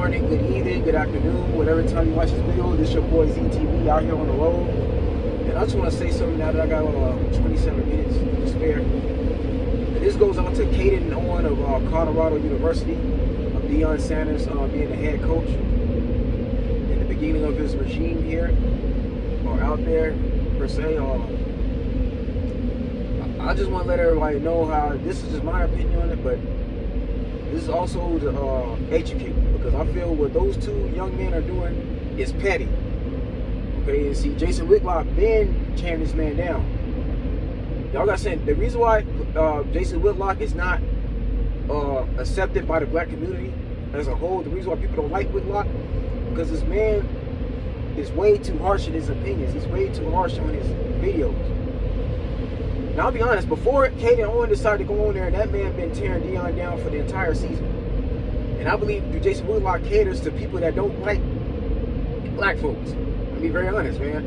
morning, good evening, good afternoon, whatever time you watch this video. This is your boy ZTV out here on the road. And I just want to say something now that I got 27 minutes to spare. And this goes out to Caden Owen of Colorado University, of Deion Sanders being the head coach in the beginning of his regime here, or out there, per se. I just want to let everybody know how, this is just my opinion on it, but this is also to educate, because I feel what those two young men are doing is petty. Okay, and see, Jason Whitlock been tearing this man down. Y'all got saying the reason why Jason Whitlock is not accepted by the black community as a whole, the reason why people don't like Whitlock, because this man is way too harsh in his opinions. He's way too harsh on his videos. Now, I'll be honest, before Caden Owen decided to go on there, that man been tearing Deion down for the entire season. And I believe Jason Whitlock caters to people that don't like black folks. I'll be very honest, man.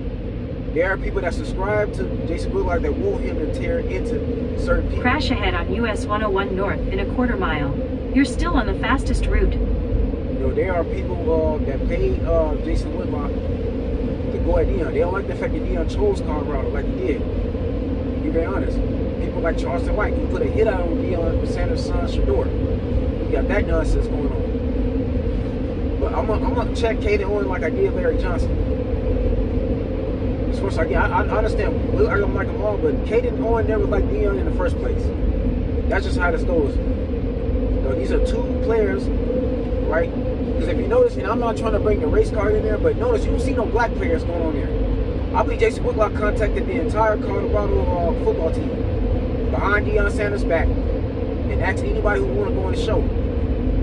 There are people that subscribe to Jason Whitlock that want him to tear into certain people. Crash ahead on US 101 North in a quarter mile. You're still on the fastest route. You know, there are people that pay Jason Whitlock to go at Deion. They don't like the fact that Deion chose Colorado like he did. Be very honest. People like Charleston White, he put a hit out on Deion Sanders' son, Shador. You got that nonsense going on. But I'm gonna check Caden Owen like I did Larry Johnson. As far as I understand, I don't like them all, but Caden Owen never liked Deion in the first place. That's just how this goes. So these are two players, right? Because if you notice, and I'm not trying to bring the race card in there, but notice you don't see no black players going on there. I believe Jason Whitlock contacted the entire Colorado football team behind Deion Sanders' back and asked anybody who want to go on the show.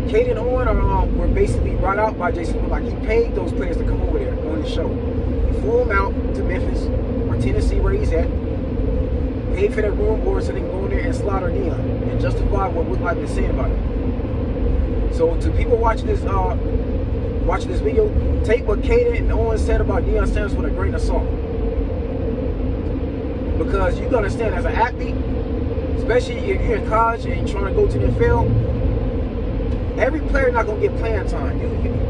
Caden Owen were basically brought out by Jason Whitlock. He paid those players to come over there on the show. He flew them out to Memphis or Tennessee, where he's at, paid for their room board so they can go in there and slaughter Deion and justify what Whitlock is saying about it. So to people watching this video, take what Caden Owen said about Deion Sanders with a grain of salt. Because you gotta understand, as an athlete, especially if you're in college and you're trying to go to the NFL, every player not gonna get playing time.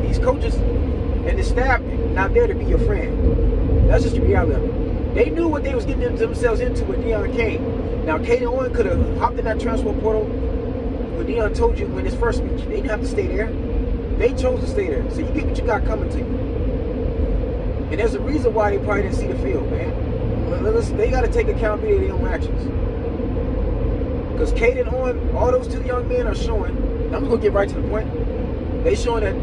These coaches and the staff not there to be your friend. That's just the reality of it. They knew what they was getting themselves into when Deion came. Now, Caden Owen could have hopped in that transfer portal when Deion told you in his first speech. They didn't have to stay there. They chose to stay there. So you get what you got coming to you. And there's a reason why they probably didn't see the field, man. They got to take accountability of their own actions. Because Caden Owen, all those two young men are showing, and I'm going to get right to the point, they showing that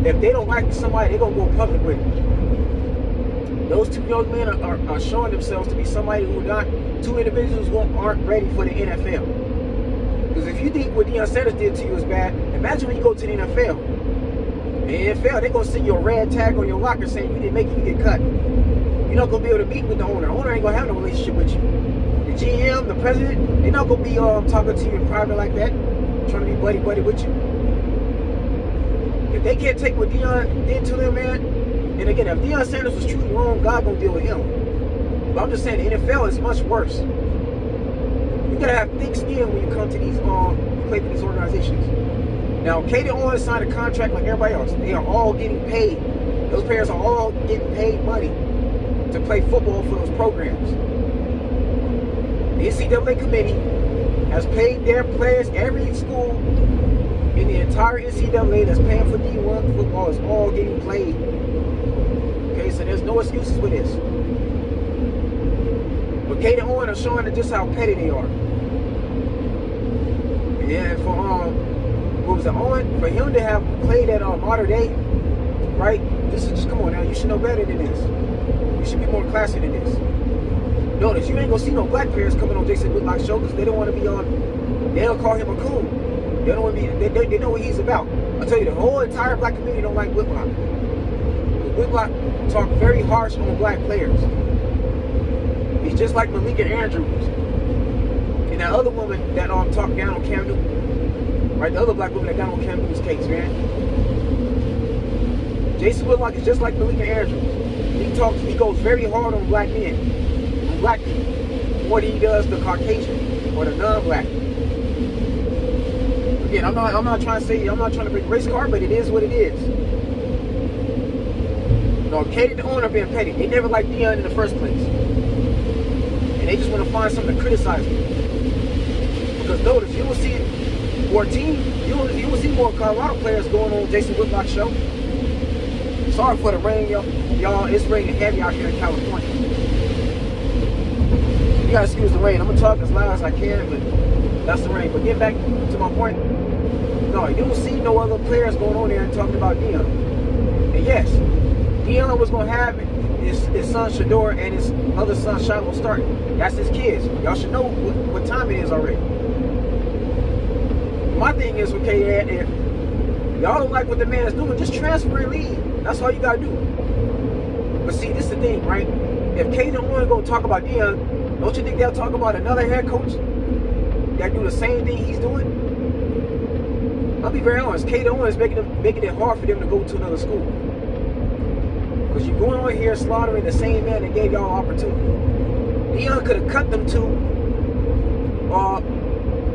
if they don't like somebody, they're going to go public with it. Those two young men are showing themselves to be somebody who not, two individuals who aren't ready for the NFL. Because if you think what Deion Sanders did to you is bad, imagine when you go to the NFL. In the NFL, they're going to send you a red tag on your locker saying you didn't make it, you get cut. You're not going to be able to meet with the owner. The owner ain't going to have no relationship with you. The GM, the president, they're not going to be talking to you in private like that, trying to be buddy-buddy with you. If they can't take what Deion did to them, man, and again, if Deion Sanders was truly wrong, God going to deal with him. But I'm just saying, the NFL is much worse. You got to have thick skin when you come to these, play for these organizations. Now, Caden Owen signed a contract like everybody else. They are all getting paid. Those players are all getting paid money to play football for those programs. The NCAA committee has paid their players. Every school in the entire NCAA that's paying for D1 football is all getting played. Okay, so there's no excuses with this. But Caden Owen are showing just how petty they are. Yeah, for what was it, Owen? For him to have played at Mater Dei, right? This is just, come on now, you should know better than this. You should be more classy than this. Notice, you ain't gonna see no black players coming on Jason Whitlock's show because they don't want to be on. They don't call him a coon. They don't want to be. They know what he's about. I tell you, the whole entire black community don't like Whitlock. Whitlock talk very harsh on black players. He's just like Malika Andrews and that other woman that talked down on Cam Newton. Right, the other black woman that got on Cam Newton's case, man. Jason Whitlock is just like Malika Andrews. He goes very hard on black men, on black people, more than he does the Caucasian or the non-black. Again, I'm not trying to bring race card, but it is what it is. No, Katie the owner being petty. They never liked Deion in the first place. And they just want to find something to criticize him. Because notice, you will see more you will see more Colorado players going on Jason Whitlock's show. Sorry for the rain, y'all. It's raining heavy out here in California. You gotta excuse the rain. I'm gonna talk as loud as I can, but that's the rain. But get back to my point. No, you don't see no other players going on there and talking about Deion. And yes, Deion was gonna have his son Shador and his other son Shiloh starting. That's his kids. Y'all should know what time it is already. My thing is, okay, if y'all don't like what the man is doing, just transfer and leave. That's all you gotta do. But see, this is the thing, right? If Caden Owen gonna talk about Deion, don't you think they'll talk about another head coach that do the same thing he's doing? I'll be very honest. Caden Owen is making it hard for them to go to another school. Because you're going on here slaughtering the same man that gave y'all opportunity. Deion could have cut them to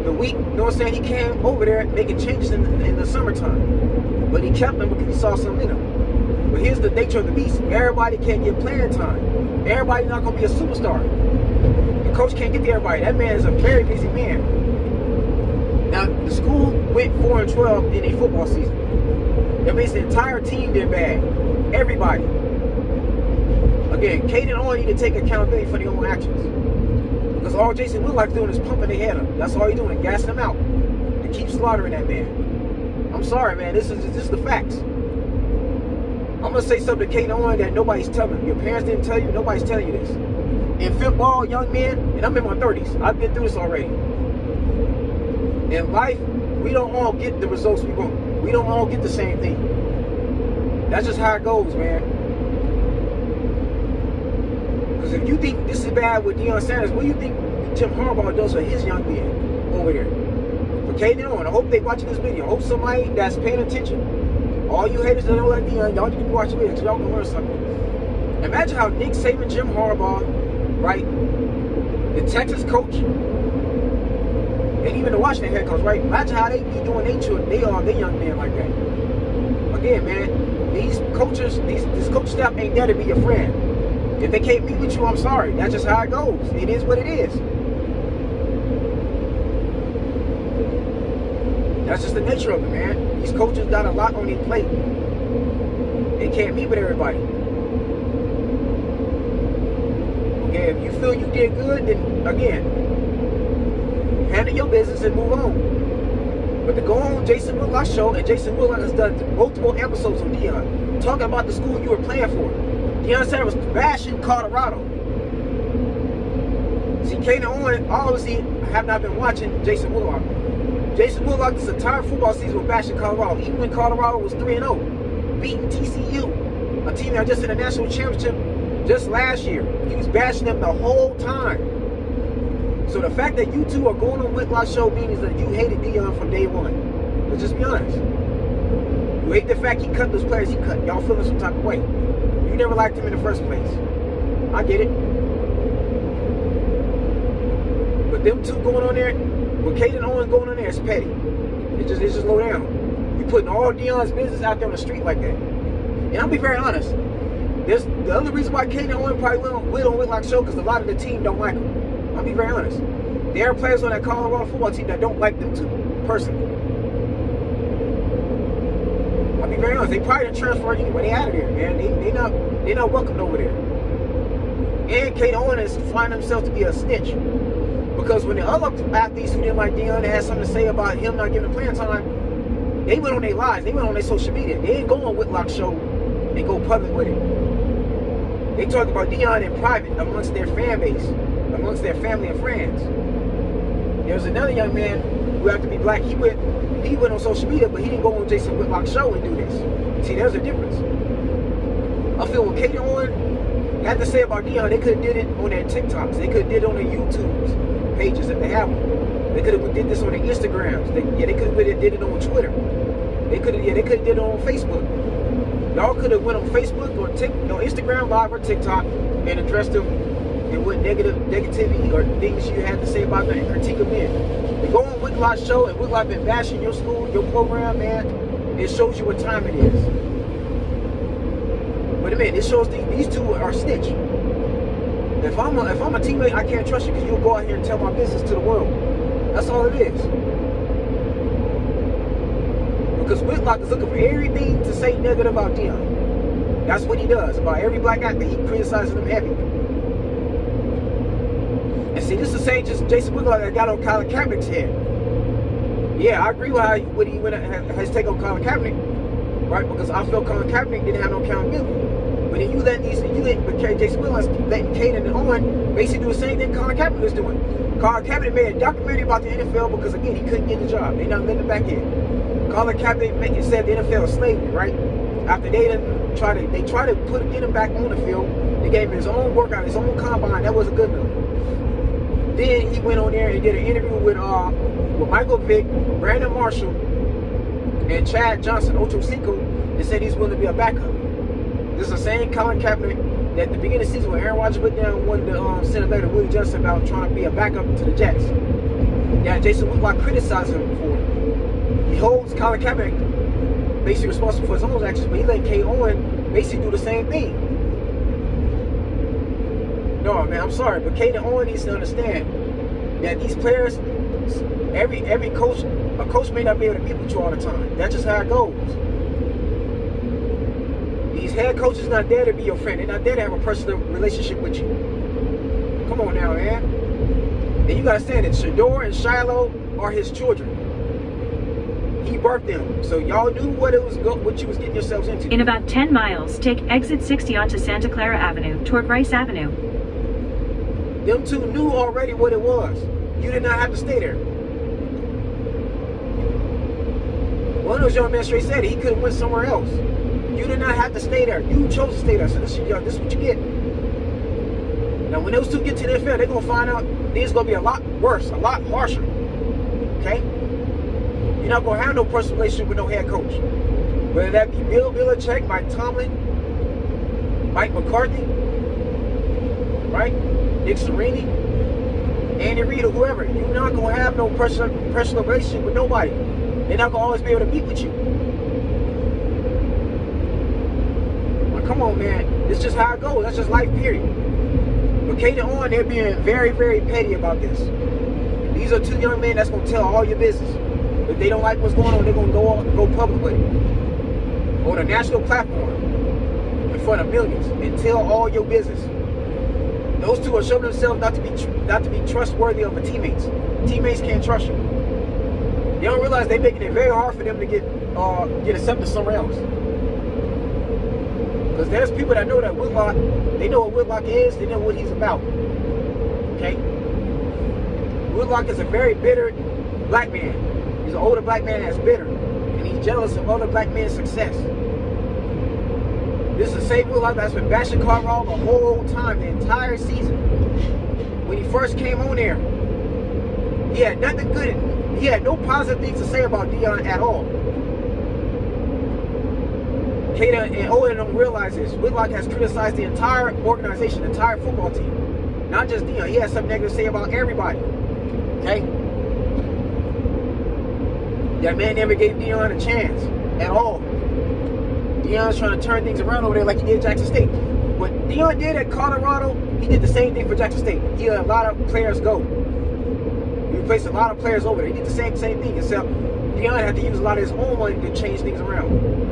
the week, you know what I'm saying? He came over there making changes in the summertime. But he kept them because he saw something in them. But here's the nature of the beast. Everybody can't get playing time. Everybody's not going to be a superstar. The coach can't get to everybody. That man is a very busy man. Now, the school went 4-12 in a football season. That means the entire team did bad. Everybody. Again, Caden Owen need to take accountability for their own actions. Because all Jason Whitlock's doing is pumping their head up. That's all he's doing, gassing them out. To keep slaughtering that man. I'm sorry, man. This is the facts. I'm going to say something to Caden Owen that nobody's telling you. Your parents didn't tell you. Nobody's telling you this. In football, young men, and I'm in my 30s. I've been through this already. In life, we don't all get the results we want. We don't all get the same thing. That's just how it goes, man. Because if you think this is bad with Deion Sanders, what do you think Jim Harbaugh does for his young men over there? For Caden Owen, I hope they watching this video. I hope somebody that's paying attention. All you haters that don't like Deion, y'all need to watch the video because y'all can learn something. Imagine how Nick Saban, Jim Harbaugh, right, the Texas coach, and even the Washington head coach, right? Imagine how they be doing they young men like that. Again, man, these coaches, this coach staff ain't there to be your friend. If they can't meet with you, I'm sorry. That's just how it goes. It is what it is. That's just the nature of it, man. These coaches got a lot on their plate. They can't meet with everybody. Okay, if you feel you did good, then again, handle your business and move on. But to go on Jason Whitlock's show, and Jason Whitlock has done multiple episodes on Deion, talking about the school you were playing for. Deion Sanders was bashing Colorado. See, Caden Owen obviously have not been watching Jason Whitlock. Jason Whitlock this entire football season was bashing Colorado, even when Colorado was 3-0, beating TCU, a team that just in a national championship just last year. He was bashing them the whole time. So the fact that you two are going on Whitlock's show means that you hated Deion from day one. Let's just be honest. You hate the fact he cut those players he cut. Y'all feeling some type of way. You never liked him in the first place. I get it. But them two going on there, with Caden Owen going on there, it's petty. It's just low down. You putting all Deion's business out there on the street like that. And I'll be very honest. There's the other reason why Caden Owen probably went on Whitlock's show because a lot of the team don't like him. I'll be very honest. There are players on that Colorado football team that don't like them too, personally. I'll be very honest. They probably didn't transfer anyway. They out of there, man. They not welcomed over there. And Caden Owen is finding himself to be a snitch. Because when the other athletes who didn't like Deion, they had something to say about him not giving playing time, they went on their lives. They went on their social media. They didn't go on Whitlock's show and go public with it. They talked about Deion in private amongst their fan base, amongst their family and friends. There was another young man who happened to be black. He went on social media, but he didn't go on Jason Whitlock's show and do this. See, there's a difference. I feel what Caden Owen had to say about Deion, they could have did it on their TikToks. They could have did it on their YouTubes pages if they have them. They could have did this on their Instagrams. They could have did it on Twitter. They could have did it on Facebook. Y'all could have went on Facebook or Instagram Live or TikTok and addressed them than what negativity or things you had to say about them and critique them in. To go on Whitlock's show and Whitlock been bashing your school, your program, man, it shows you what time it is. But man, it shows these two are snitch. If I'm a teammate, I can't trust you because you'll go out here and tell my business to the world. That's all it is. Because Whitlock is looking for everything to say negative about Deion. That's what he does. About every black athlete, he criticizes them heavy. And see, this is the same just Jason Whitlock that got on Colin Kaepernick's head. Yeah, I agree with his take on Colin Kaepernick, right? Because I felt Colin Kaepernick didn't have no accountability. But then you let Jason Whitlock letting Caden and Owen basically do the same thing Colin Kaepernick was doing. Colin Kaepernick made a documentary about the NFL because again he couldn't get the job. They not letting him back in. Colin Kaepernick said the NFL is slavery, right? After they tried to get him back on the field, they gave him his own workout, his own combine. That wasn't good enough. Then he went on there and did an interview with Michael Vick, Brandon Marshall, and Chad Johnson, Ocho Cinco, and said he's willing to be a backup. This is the same Colin Kaepernick that at the beginning of the season when Aaron Rodgers went down and wanted to send a letter to Willie Johnson about trying to be a backup to the Jets. Now Jason Whitlock criticized him for it. He holds Colin Kaepernick basically responsible for his own actions, but he let Kay Owen basically do the same thing. No, man, I'm sorry, but Kay Owen needs to understand that these players, every coach, a coach may not be able to meet with you all the time. That's just how it goes. These head coaches not there to be your friend. They're not there to have a personal relationship with you. Come on now, man. And you gotta understand that Shador and Shiloh are his children. He birthed them, so y'all knew what you was getting yourselves into. In about 10 miles, take exit 60 onto Santa Clara Avenue toward Rice Avenue. Them two knew already what it was. You did not have to stay there. One of those young men straight said it. He could have went somewhere else. You did not have to stay there. You chose to stay there. So this is what you get. Now, when those two get to the NFL, they're going to find out it's going to be a lot worse, a lot harsher. Okay? You're not going to have no personal relationship with no head coach. Whether that be Bill Belichick, Mike Tomlin, Mike McCarthy, right? Nick Sirianni, Andy Reid, or whoever. You're not going to have no personal relationship with nobody. They're not going to always be able to meet with you. Come on, man. It's just how it goes. That's just life, period. But Caden Owen, they're being very, very petty about this. These are two young men that's going to tell all your business. If they don't like what's going on, they're going to go public with it. On a national platform, in front of millions, and tell all your business. Those two are showing themselves not to be trustworthy of the teammates. Teammates can't trust you. They don't realize they're making it very hard for them to get accepted somewhere else. Because there's people that know that Whitlock, they know what Whitlock is, they know what he's about. Okay? Whitlock is a very bitter black man. He's an older black man that's bitter. And he's jealous of other black men's success. This is the same Whitlock that's been bashing Carl the whole time, the entire season. When he first came on there, he had nothing good. He had no positive things to say about Deion at all. Kata and Owen don't realize this. Whitlock has criticized the entire organization, the entire football team. Not just Deion. He has something negative to say about everybody. Okay? That man never gave Deion a chance at all. Deion's trying to turn things around over there like he did at Jackson State. What Deion did at Colorado, he did the same thing for Jackson State. He let a lot of players go. He replaced a lot of players over there. He did the same thing, except Deion had to use a lot of his own money to change things around.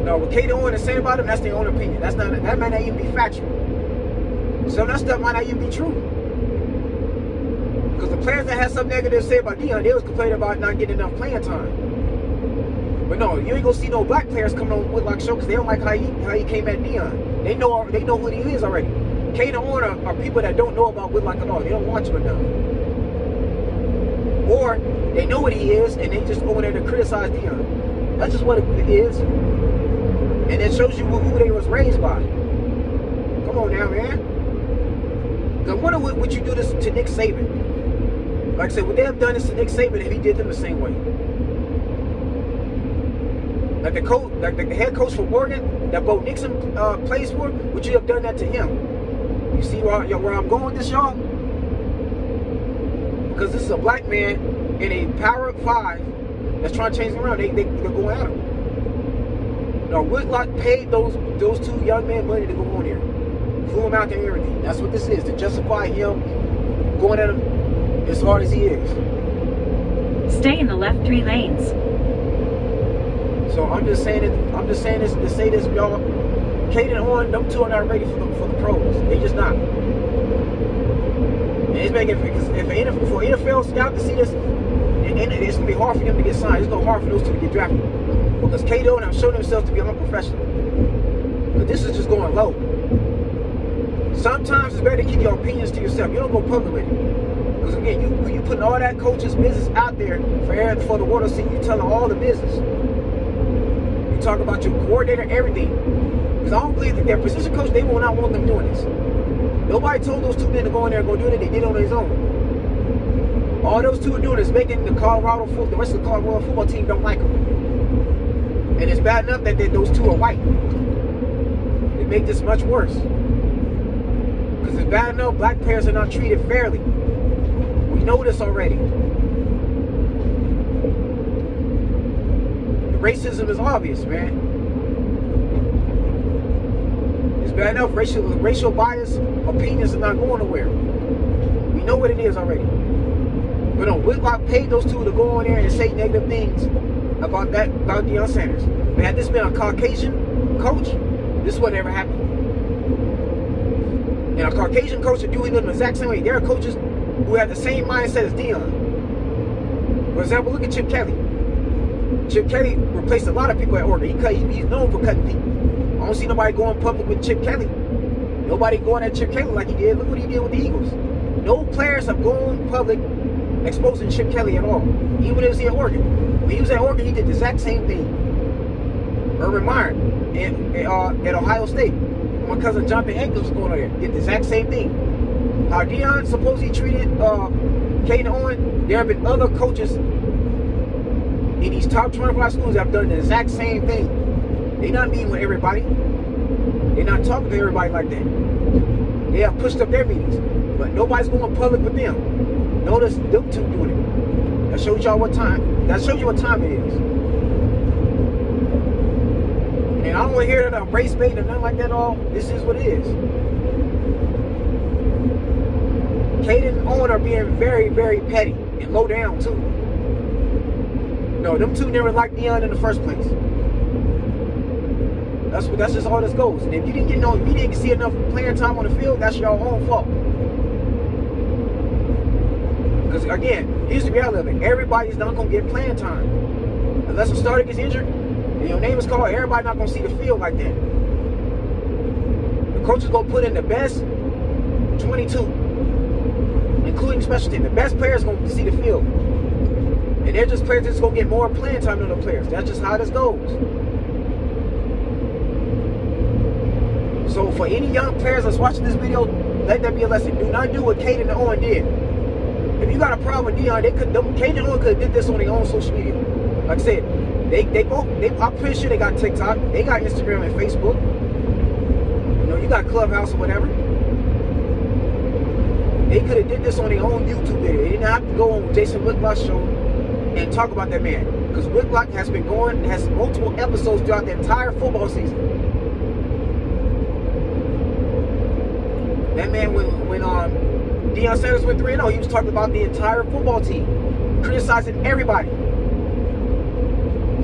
No, what Kate Owen is saying about him, that's their own opinion. That might not even be factual. Some of that stuff might not even be true. Because the players that had something negative to say about Deion, they was complaining about not getting enough playing time. But no, you ain't gonna see no black players coming on Whitlock's show because they don't like how he came at Deion. They know who he is already. Kate Owen are people that don't know about Whitlock at all. They don't watch him enough. Or they know what he is and they just go in there to criticize Deion. That's just what it is. And it shows you who they was raised by. Come on now, man. I wonder what you do this to Nick Saban. Like I said, would they have done this to Nick Saban if he did them the same way? Like the head coach for Oregon that Bo Nixon plays for, would you have done that to him? You see where I'm going with this, y'all? Because this is a black man in a Power 5 that's trying to change him around. They're going at him. Now, Whitlock paid those two young men money to go on there. Flew him out there and everything. That's what this is, to justify him going at him as hard as he is. Stay in the left 3 lanes. So I'm just saying this to say this, y'all. Caden on, them two are not ready for the pros. They just not. And it's making, for an NFL scout to see this, it's gonna be hard for them to get signed. It's gonna be hard for those two to get drafted because Caden have shown themselves to be unprofessional. But this is just going low. Sometimes it's better to keep your opinions to yourself. You don't go public with it. Because again, you putting all that coach's business out there for the world to see. You telling all the business. You talk about your coordinator, everything. Because I don't believe that their position coach, they will not want them doing this. Nobody told those two men to go in there and go do it. They did it on their own. All those two are doing is making the rest of the Colorado football team don't like them. And it's bad enough that those two are white. It makes this much worse. Because it's bad enough black players are not treated fairly. We know this already. The racism is obvious, man. It's bad enough racial bias opinions are not going nowhere. We know what it is already. But no, Whitlock paid those two to go on there and say negative things about Deion Sanders. But had this been a Caucasian coach, this would never happen. And a Caucasian coach would do it in the exact same way. There are coaches who have the same mindset as Deion. For example, look at Chip Kelly. Chip Kelly replaced a lot of people at Oregon. He's known for cutting people. I don't see nobody going public with Chip Kelly. Nobody going at Chip Kelly like he did. Look what he did with the Eagles. No players have gone public exposing Chip Kelly at all. Even when he was at Oregon. When he was at Oregon, he did the exact same thing. Urban Meyer at Ohio State. My cousin Jonathan Ankles was going on there. Did the exact same thing. How Deion supposedly treated Caden Owen, there have been other coaches in these top 25 schools that have done the exact same thing. They're not meeting with everybody. They're not talking to everybody like that. They have pushed up their meetings. But nobody's going public with them. Notice them two doing it. That shows y'all what time. That shows you what time it is. And I don't want to hear that race bait or nothing like that all. This is what it is. Caden and Owen are being very, very petty and low down too. No, them two never liked Deion in the first place. That's just all this goes. And if you didn't see enough playing time on the field, that's your own fault. Because again, here's the reality of it. Everybody's not gonna get playing time. Unless a starter gets injured and your name is called, everybody's not gonna see the field like that. The coach is gonna put in the best 22, including special team. The best players gonna see the field. And they're just players that's gonna get more playing time than the players. That's just how this goes. So for any young players that's watching this video, let that be a lesson. Do not do what Caden and Owen did. If you got a problem with Deion, Caden and Owen could have did this on their own social media. Like I said, I'm pretty sure they got TikTok, they got Instagram and Facebook. You know, you got Clubhouse or whatever. They could have did this on their own YouTube video. They didn't have to go on Jason Whitlock's show and talk about that man. Because Whitlock has multiple episodes throughout the entire football season. That man, when Deion Sanders went 3-0, he was talking about the entire football team, criticizing everybody.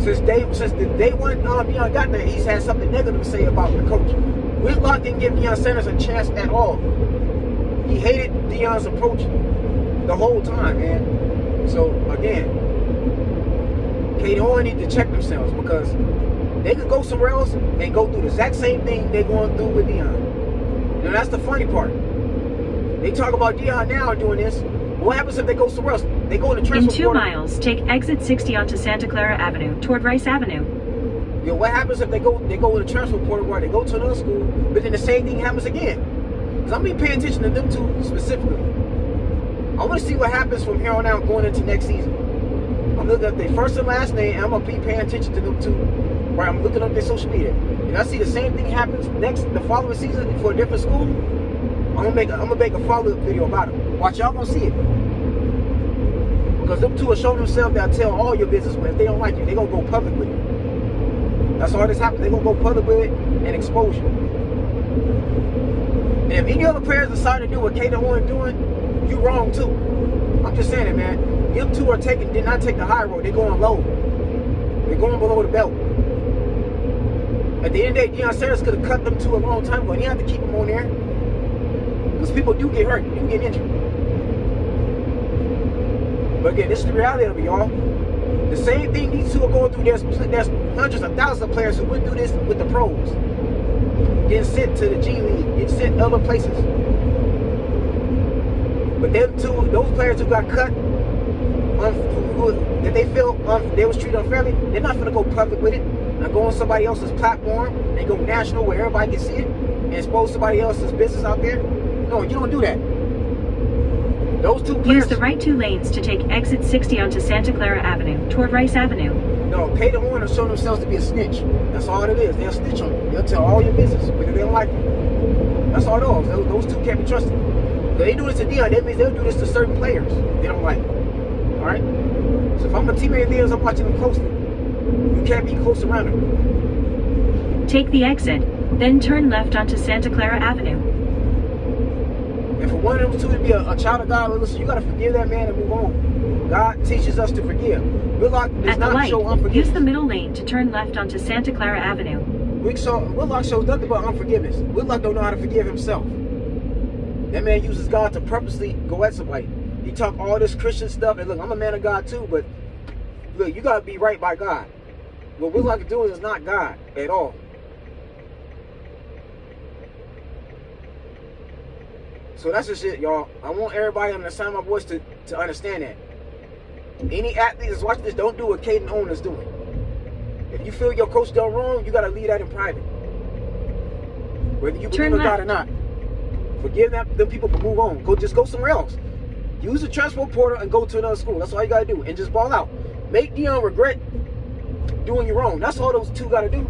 Since the day one Deion got there, he's had something negative to say about the coach. Whitlock didn't give Deion Sanders a chance at all. He hated Deion's approach the whole time, man. So again, Caden Owen need to check themselves because they could go somewhere else and go through the exact same thing they're going through with Deion. You know, that's the funny part. They talk about Deion now doing this. What happens if they go somewhere else? They go in the transfer portal. In 2 miles, take exit 60 onto Santa Clara Avenue toward Rice Avenue. Yo, what happens if they go in the transfer portal where they go to another school, but then the same thing happens again? Because I'm going to be paying attention to them two specifically. I want to see what happens from here on out going into next season. I'm looking up their first and last name, and I'm going to be paying attention to them two. Right, I'm looking up their social media. And I see the same thing happens the following season for a different school. I'm gonna make a follow-up video about it. Watch, y'all gonna see it. Because them two are showing themselves that tell all your business, but if they don't like you, they gonna go public with it. That's all this happens. They gonna go public with it and expose you. And if any other players decide to do what Kaden Owen doing, you wrong too. I'm just saying it, man. Them two did not take the high road. They're going low. They're going below the belt. At the end of the day, Deion Sanders could have cut them two a long time ago. And you have to keep them on there. Because people do get hurt. You get injured. But again, this is the reality of it, y'all. The same thing these two are going through. There's hundreds of thousands of players who went through this with the pros. Getting sent to the G League. Getting sent other places. But them two, those players who got cut, that they feel they was treated unfairly, they're not gonna go public with it and go on somebody else's platform and go national where everybody can see it and expose somebody else's business out there. No, you don't do that. Those two players. Use the right 2 lanes to take exit 60 onto Santa Clara Avenue toward Rice Avenue. No, Kaden Owen will show themselves to be a snitch. That's all it is. They'll snitch on you. They'll tell all your business because they don't like you. That's all it is. Those two can't be trusted. If they do this to Deion, that means they'll do this to certain players they don't like. Alright? So if I'm a teammate of Deion's, I'm watching them closely. You can't be close around them. Take the exit, then turn left onto Santa Clara Avenue. And for one of them two to be a child of God, listen, you got to forgive that man and move on. God teaches us to forgive. Whitlock does not show unforgiveness. Use the middle lane to turn left onto Santa Clara Avenue. Whitlock shows nothing but unforgiveness. Whitlock don't know how to forgive himself. That man uses God to purposely go at somebody. He talk all this Christian stuff, and look, I'm a man of God too, but look, you gotta be right by God. What Whitlock is doing is not God at all. So that's just it, y'all. I want everybody on the sound of my voice to understand that. Any athlete that's watching this, don't do what Kaden Owen is doing. If you feel your coach done wrong, you gotta leave that in private. Whether you believe in God or not. Forgive them people, but move on. Just go somewhere else. Use the transfer portal and go to another school. That's all you gotta do. And just ball out. Make Deion regret doing you wrong. That's all those two gotta do.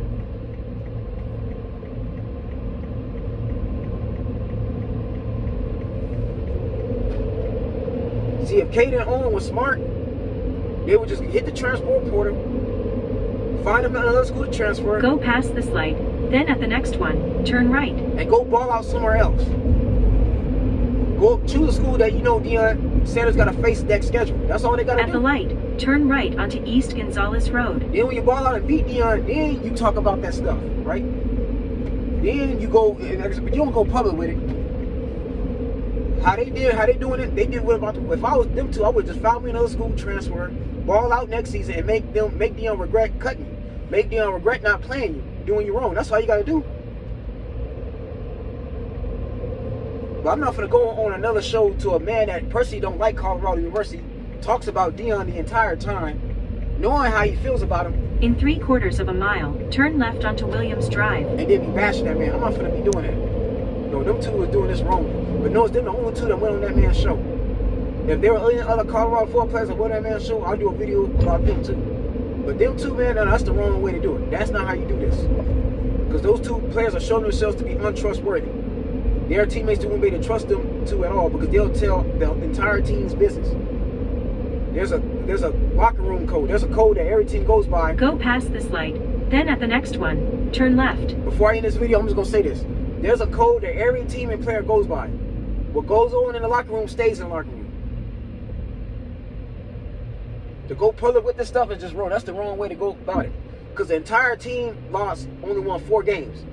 See, if Kaden Owen was smart, they would just hit the transfer portal, find them another school to transfer. Go past this light, then at the next one, turn right. And go ball out somewhere else. Go choose a school that you know Deion Sanders got a face deck schedule. That's all they got to do. At the light, turn right onto East Gonzales Road. Then when you ball out and beat Deion, then you talk about that stuff, right? Then you go, but you don't go public with it. How they doing it, they did what about if I was them two, I would just found me another school transfer, ball out next season, and make Deion regret cutting you. Make Deion regret not playing you, doing you wrong. That's all you got to do. But I'm not going to go on another show to a man that personally don't like Colorado University, talks about Deion the entire time, knowing how he feels about him. In 3/4 of a mile, turn left onto Williams Drive. And then be bashing that man. I'm not going to be doing that. No, them two was doing this wrong. But no, it's them the only two that went on that man's show. If there were any other Colorado football players that went on that man's show, I'll do a video about them too. But them two, man, that's the wrong way to do it. That's not how you do this. Because those two players are showing themselves to be untrustworthy. Their teammates won't be able to trust them to at all because they'll tell the entire team's business. There's a locker room code. There's a code that every team goes by. Go past this light, then at the next one, turn left. Before I end this video, I'm just going to say this. There's a code that every team and player goes by. What goes on in the locker room stays in the locker room. To go public with this stuff is just wrong. That's the wrong way to go about it. Because the entire team only won 4 games.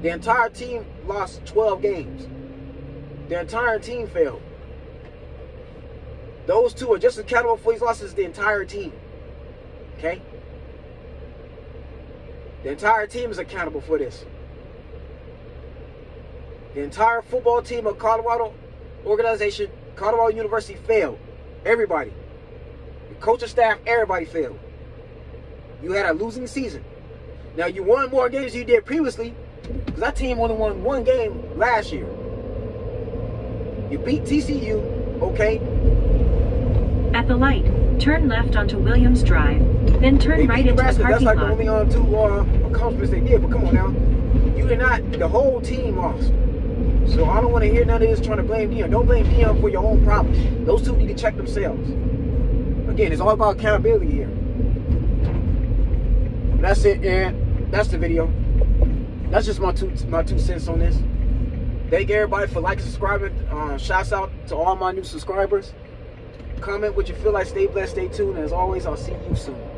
The entire team lost 12 games. The entire team failed. Those two are just accountable for these losses as the entire team. Okay? The entire team is accountable for this. The entire football team of Colorado organization, Colorado University failed. Everybody. The coaching staff, everybody failed. You had a losing season. Now you won more games than you did previously, because that team only won 1 game last year. You beat TCU, okay? At the light, turn left onto Williams Drive, then turn right into the parking lot. That's like the only 2 accomplishments they did, but come on now. You did not, the whole team lost. So I don't want to hear none of this trying to blame Deion. Don't blame Deion for your own problems. Those two need to check themselves. Again, it's all about accountability here. That's it, and that's the video. That's just my two cents on this. Thank everybody for liking, subscribing. Shouts out to all my new subscribers. Comment what you feel like. Stay blessed, stay tuned. As always, I'll see you soon.